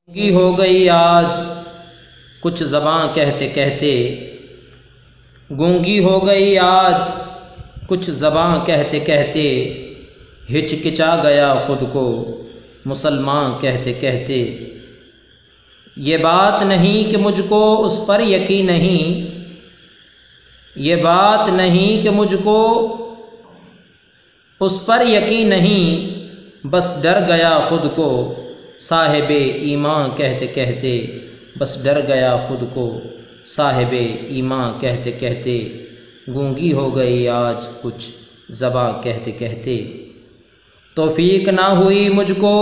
गूंगी हो गई आज कुछ ज़बां कहते कहते, गूंगी हो गई आज कुछ ज़बां कहते कहते, हिचकिचा गया ख़ुद को मुसलमान कहते कहते। ये बात नहीं कि मुझको उस पर यकीन नहीं, ये बात नहीं कि मुझको उस पर यकीन नहीं, बस डर गया ख़ुद को साहिबे ईमान कहते कहते, बस डर गया ख़ुद को साहिबे ईमान कहते कहते। गूंगी हो गई आज कुछ ज़बां कहते कहते। तौफ़ीक ना हुई मुझको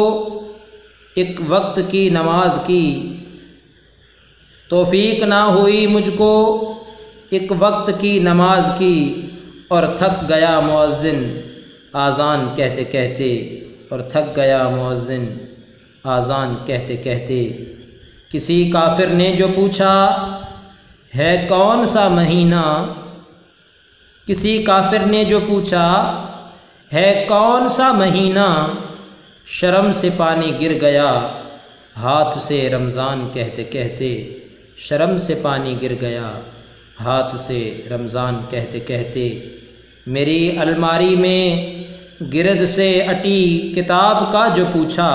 एक वक्त की नमाज की, तौफ़ीक ना हुई मुझको एक वक्त की नमाज की, और थक गया मुअज़्ज़िन आज़ान कहते कहते, और थक गया मुअज़्ज़िन आज़ान कहते कहते। किसी काफिर ने जो पूछा है कौन सा महीना, किसी काफिर ने जो पूछा है कौन सा महीना, शर्म से पानी गिर गया हाथ से रमज़ान कहते कहते, शर्म से पानी गिर गया हाथ से रमज़ान कहते कहते। मेरी अलमारी में गिरद से अटी किताब का जो पूछा,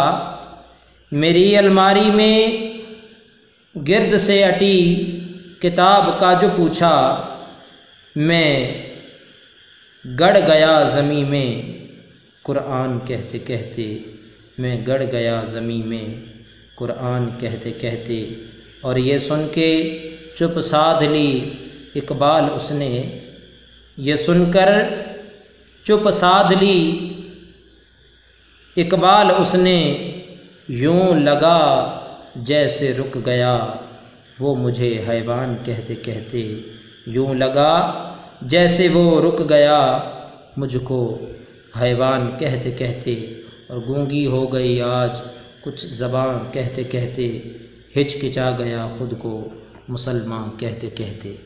मेरी अलमारी में गिरद से अटी किताब का जो पूछा, मैं गड़ गया ज़मीं में कुरान कहते कहते, मैं गड़ गया ज़मीं में कुरान कहते कहते। और ये सुन के चुप साध ली इकबाल उसने, ये सुनकर चुप साध ली इकबाल उसने, यूं लगा जैसे रुक गया वो मुझे हैवान कहते कहते, यूं लगा जैसे वो रुक गया मुझको हैवान कहते कहते। और गूंगी हो गई आज कुछ ज़बां कहते कहते, हिचकिचा गया ख़ुद को मुसलमान कहते कहते।